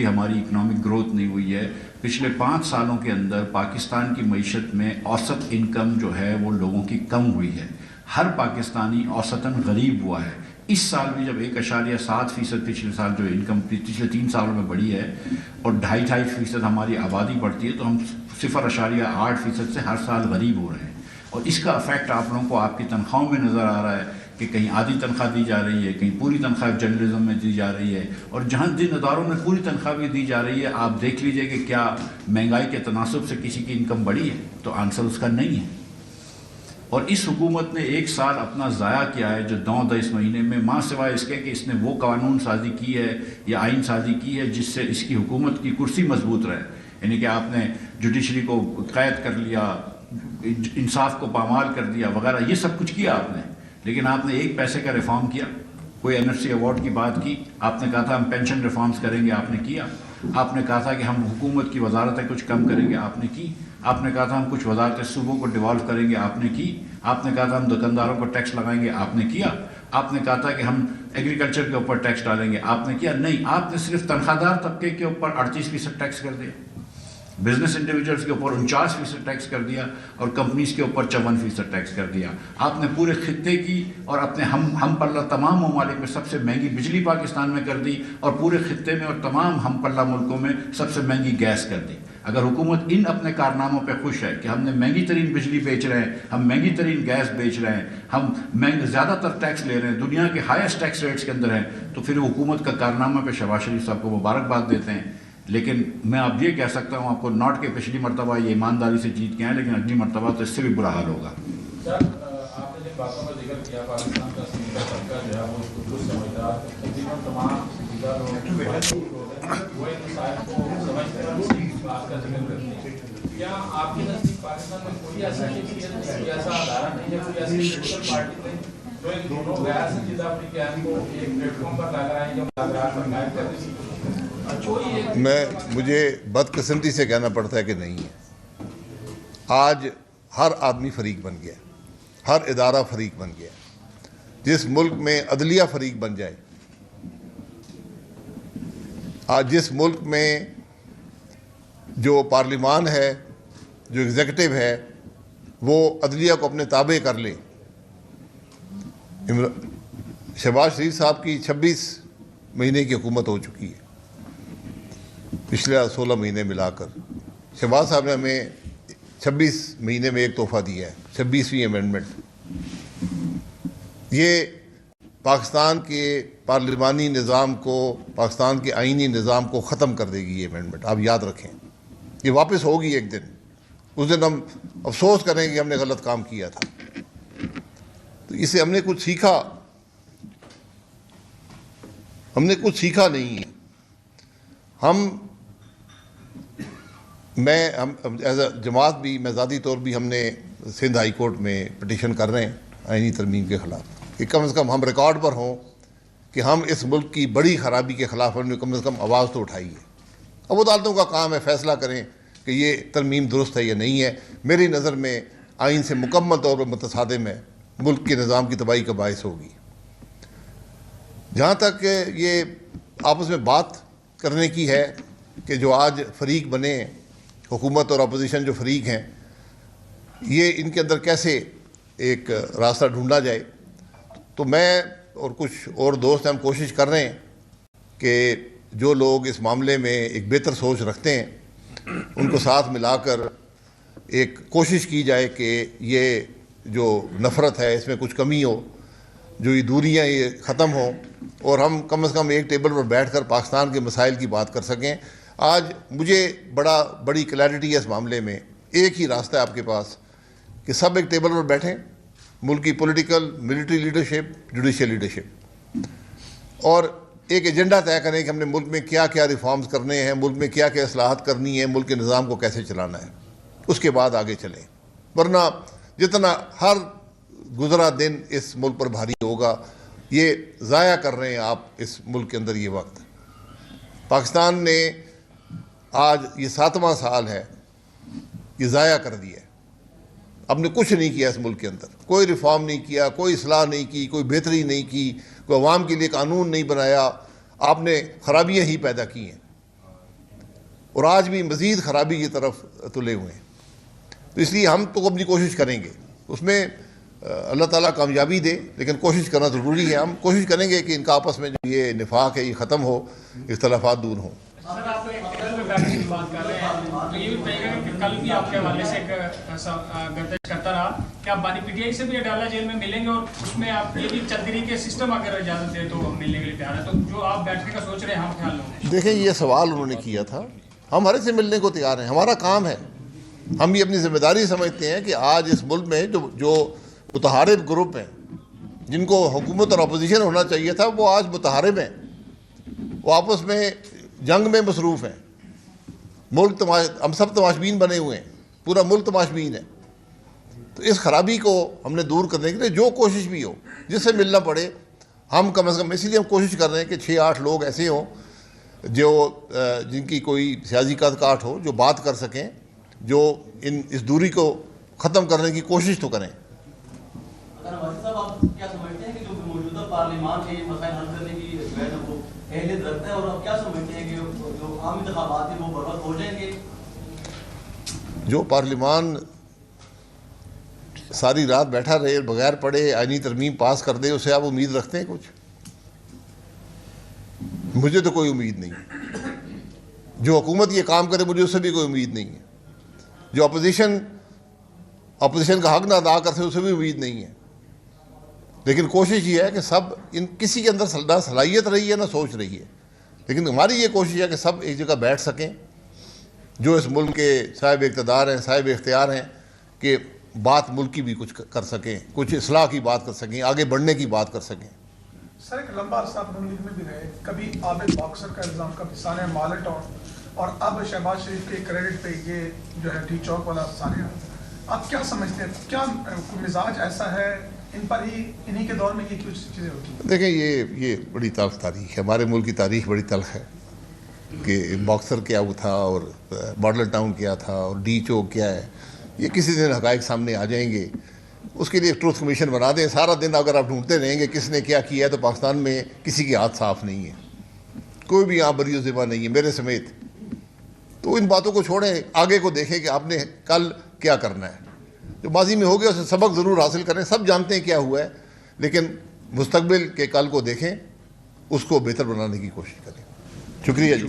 Smoothly ہماری economic growth نہیں ہوئی ہے. پچھلے 5 سالوں کے اندر پاکستان کی معیشت میں اوسط انکم جو ہے وہ لوگوں کی کم ہوئی ہے. ہر پاکستانی اوسطاً غریب ہوا ہے. اس سال بھی جب 1.7% پچھلے سال جو انکم پچھلے 3 سالوں میں بڑھی ہے اور 2.5% ہماری آبادی بڑھتی ہے تو ہم 0.8% سے ہر سال غریب ہو رہے ہیں. اور اس کا افیکٹ آپ لوگوں کو آپ کی تنخواہوں میں نظر آ رہا ہے کہ کہیں آدھی تنخواہ دی جا رہی ہے, کہیں پوری تنخواہ جرنلزم میں دی جا رہی ہے, اور جہاں جن اداروں میں پوری تنخواہ بھی دی جا رہی ہے آپ دیکھ لیجئے کہ کیا مہنگائی کے تناسب سے کسی کی انکم بڑھی ہے؟ تو آنسر اس کا نہیں ہے. اور اس حکومت نے 1 سال اپنا ضائع کیا ہے جو 9-10 مہینے میں, ماں سوائے اس کے کہ اس نے وہ قانون سازی کی ہے یا آئین سازی کی ہے جس سے اس کی حکومت کی کرسی مضبوط رہے. یعنی کہ آپ نے جوڈیشری کو قید کر لیا, انصاف کو پامال کر دیا وغیرہ, یہ سب کچھ کیا آپ نے. لیکن آپ نے 1 پیسے کا ریفارم کیا؟ کوئی NFC ایوارڈ کی بات کی؟ آپ نے کہا تھا ہم پینشن ریفارمز کریں گے, آپ نے کیا؟ آپ نے کہا تھا کہ ہم حکومت کی وزارتیں کچھ کم کریں گے, آپ نے کی؟ آپ نے کہا تھا ہم کچھ وزارتیں صوبوں کو ڈیوالو کریں گے, آپ نے کی؟ آپ نے کہا تھا ہم دکانداروں کو ٹیکس لگائیں گے, آپ نے کیا؟ آپ نے کہا تھا کہ ہم ایگریکلچر کے اوپر ٹیکس ڈالیں گے, آپ نے کیا؟ نہیں. آپ نے صرف تنخواہ دار طبقے کے اوپر 38% ٹیکس کر دیا, بزنس انڈیویجولس کے اوپر 49% ٹیکس کر دیا, اور کمپنیز کے اوپر 54% ٹیکس کر دیا. آپ نے پورے خطے کی اور اپنے ہم پلہ تمام ممالک میں سب سے مہنگی بجلی پاکستان میں کر دی, اور پورے خطے میں اور تمام ہم پلہ ملکوں میں سب سے مہنگی گیس کر دی. اگر حکومت ان اپنے کارناموں پہ خوش ہے کہ ہم نے مہنگی ترین بجلی بیچ رہے ہیں, ہم مہنگی ترین گیس بیچ رہے ہیں, ہم زیادہ تر ٹیکس لے رہے ہیں, دنیا کے ہائیسٹ ٹیکس ریٹس کے اندر ہیں, تو پھر حکومت کا کارنامہ پہ شہباز شریف صاحب کو مبارکباد دیتے ہیں. لیکن میں اب یہ کہہ سکتا ہوں آپ کو ناٹ کے پچھلی مرتبہ یہ ایمانداری سے جیت کے ہیں, لیکن اگلی مرتبہ تو اس سے بھی برا حال ہوگا. سر آپ نے جن باتوں کا ذکر کیا, پاکستان کا سیدھا طبقہ جو ہے وہ اس کو درست سمجھتا ہے, تقریباً تمام سیدھا لوگ وہ ایک مسائل کو سمجھتے ہیں, اس بات کا ذکر کرتے ہیں. کیا آپ کے نزدیک پاکستان میں کوئی ایسا شخصیت, کوئی ایسا ادارہ نہیں ہے, کوئی ایسی سوشل پارٹی نہیں جو ان دونوں غیر سنجیدہ افریقیان کو ایک پلیٹ فارم پر لا کر آئیں یا مذاکرات پر غائب کر دیں؟ مجھے بدقسمتی سے کہنا پڑتا ہے کہ نہیں ہے. آج ہر آدمی فریق بن گیا, ہر ادارہ فریق بن گیا. جس ملک میں عدلیہ فریق بن جائے, آج جس ملک میں جو پارلیمان ہے, جو ایگزیکٹو ہے, وہ عدلیہ کو اپنے تابع کر لے. شہباز شریف صاحب کی 26 مہینے کی حکومت ہو چکی ہے, پچھلے 16 مہینے ملا کر. شہباز صاحب نے ہمیں 26 مہینے میں ایک تحفہ دیا ہے, 26ویں امینڈمنٹ. یہ پاکستان کے پارلیمانی نظام کو, پاکستان کے آئینی نظام کو ختم کر دے گی یہ امینڈمنٹ. آپ یاد رکھیں, یہ واپس ہوگی ایک دن. اس دن ہم افسوس کریں کہ ہم نے غلط کام کیا تھا. تو اس سے ہم نے کچھ سیکھا, ہم نے کچھ سیکھا نہیں ہے. ہم ایز اے جماعت بھی, میں ذاتی طور بھی, ہم نے سندھ ہائی کورٹ میں پٹیشن کر رہے ہیں آئینی ترمیم کے خلاف کہ کم از کم ہم ریکارڈ پر ہوں کہ ہم اس ملک کی بڑی خرابی کے خلاف ہم نے کم از کم آواز تو اٹھائی ہے. اب عدالتوں کا کام ہے فیصلہ کریں کہ یہ ترمیم درست ہے یا نہیں ہے. میری نظر میں آئین سے مکمل طور پر متصادم ہے, ملک کے نظام کی تباہی کا باعث ہوگی. جہاں تک یہ آپس میں بات کرنے کی ہے کہ جو آج فریق بنے ہیں, حکومت اور اپوزیشن جو فریق ہیں, یہ ان کے اندر کیسے ایک راستہ ڈھونڈا جائے, تو میں اور کچھ اور دوست ہم کوشش کر رہے ہیں کہ جو لوگ اس معاملے میں ایک بہتر سوچ رکھتے ہیں ان کو ساتھ ملا کر ایک کوشش کی جائے کہ یہ جو نفرت ہے اس میں کچھ کمی ہو, جو یہ دوریاں یہ ختم ہوں, اور ہم کم از کم ایک ٹیبل پر بیٹھ کر پاکستان کے مسائل کی بات کر سکیں. آج مجھے بڑی کلیئرٹی ہے اس معاملے میں. ایک ہی راستہ ہے آپ کے پاس کہ سب ایک ٹیبل پر بیٹھیں, ملک کی political military leadership, judicial leadership, اور ایک ایجنڈا طے کریں کہ ہم نے ملک میں کیا کیا ریفارمز کرنے ہیں, ملک میں کیا کیا اصلاحات کرنی ہے, ملک کے نظام کو کیسے چلانا ہے. اس کے بعد آگے چلیں, ورنہ جتنا ہر گزرا دن اس ملک پر بھاری ہوگا, یہ ضائع کر رہے ہیں آپ اس ملک کے اندر یہ وقت. پاکستان نے آج یہ 7واں سال ہے, یہ ضائع کر دیا ہے. ہم نے کچھ نہیں کیا اس ملک کے اندر, کوئی ریفارم نہیں کیا, کوئی اصلاح نہیں کی, کوئی بہتری نہیں کی, کوئی عوام کے لیے قانون نہیں بنایا. آپ نے خرابیاں ہی پیدا کی ہیں. اور آج بھی مزید خرابی کی طرف تلے ہوئے ہیں. تو اس لیے ہم تو اپنی کوشش کریں گے, اس میں اللہ تعالیٰ کامیابی دے, لیکن کوشش کرنا ضروری ہے. ہم کوشش کریں گے کہ ان کا آپس میں جو یہ نفاق ہے یہ ختم ہو, اختلافات دور ہوں. سر آپ ایکسل میں بیٹھنے کی بات کر رہے ہیں تو یہ بھی بتائیے گا کہ کل بھی آپ کے حوالے سے ایک گردش کرتا رہا کہ آپ بانی پی ٹی آئی سے بھی اڈالہ جیل میں ملیں گے, اور اس میں آپ یہ بھی چلتی رہی کہ سسٹم اگر اجازت دے تو ہم ملنے کے لیے تیار ہے. تو جو آپ بیٹھنے کا سوچ رہے ہیں ہم خیال لوں. دیکھیں یہ سوال انہوں نے کیا تھا, ہم ہر ایک سے ملنے کو تیار ہیں, ہمارا کام ہے. ہم یہ اپنی ذمہ داری سمجھتے ہیں کہ آج اس ملک میں جو متحارب گروپ ہیں جن کو حکومت اور اپوزیشن ہونا چاہیے تھا وہ آج متحارب ہیں, وہ آپس میں جنگ میں مصروف ہیں. ملک ہم سب تماشبین بنے ہوئے ہیں, پورا ملک تماشبین ہے. تو اس خرابی کو ہم نے دور کرنے کے لیے جو کوشش بھی ہو, جس سے ملنا پڑے, ہم کم از کم اسی لیے ہم کوشش کر رہے ہیں کہ 6-8 لوگ ایسے ہوں جو جن کی کوئی سیاسی قد کاٹ ہو, جو بات کر سکیں, جو اس دوری کو ختم کرنے کی کوشش تو کریں. صاحب آپ کیا سمجھتے ہیں کہ جو موجودہ پارلیمان ہے یہ مسائل حل کرنے کی جو ہے نا وہ اہلیت رکھتا ہے, اور آپ کیا سمجھتے ہیں کہ جو عام انتخابات ہیں وہ بر وقت ہو جائیں گے؟ جو پارلیمان ساری رات بیٹھا رہے بغیر پڑھے آئینی ترمیم پاس کر دے, اسے آپ امید رکھتے ہیں کچھ؟ مجھے تو کوئی امید نہیں. جو حکومت یہ کام کرے مجھے اس سے بھی کوئی امید نہیں ہے. جو اپوزیشن کا حق نہ ادا کرتے اسے بھی امید نہیں ہے. لیکن کوشش یہ ہے کہ سب کسی کے اندر نہ صلاحیت رہی ہے نہ سوچ رہی ہے, لیکن ہماری یہ کوشش ہے کہ سب ایک جگہ بیٹھ سکیں, جو اس ملک کے صاحب اقتدار ہیں, صاحب اختیار ہیں, کہ بات ملک کی بھی کچھ کر سکیں, کچھ اصلاح کی بات کر سکیں, آگے بڑھنے کی بات کر سکیں. سر ایک لمبا عرصہ آپ نون لیگ میں بھی رہے, کبھی عابد باکسر کا الزام کا ثانیہ مالٹ اور اب شہباز شریف کے کریڈٹ پہ یہ جو ہے ٹی چوک والا ثانیہ, آپ کیا سمجھتے ہیں, کیا مزاج ایسا ہے ان پر ہی, انہی کے دور میں یہ کچھ چیزیں ہوتی ہیں؟ دیکھیں یہ بڑی تلخ تاریخ ہے, ہمارے ملک کی تاریخ بڑی تلخ ہے کہ باکسر کیا وہ تھا اور ماڈل ٹاؤن کیا تھا اور ڈی چوک کیا ہے. یہ کسی دن حقائق سامنے آ جائیں گے. اس کے لیے ایک ٹروتھ کمیشن بنا دیں. سارا دن اگر آپ ڈھونڈتے رہیں گے کس نے کیا ہے تو پاکستان میں کسی کے ہاتھ صاف نہیں ہے, کوئی بھی یہاں بری و ذمہ نہیں ہے, میرے سمیت. تو ان باتوں کو چھوڑیں, آگے کو دیکھیں کہ آپ نے کل کیا کرنا ہے. جو ماضی میں ہو گیا اسے سبق ضرور حاصل کریں, سب جانتے ہیں کیا ہوا ہے, لیکن مستقبل کے کل کو دیکھیں, اس کو بہتر بنانے کی کوشش کریں. شکریہ جی.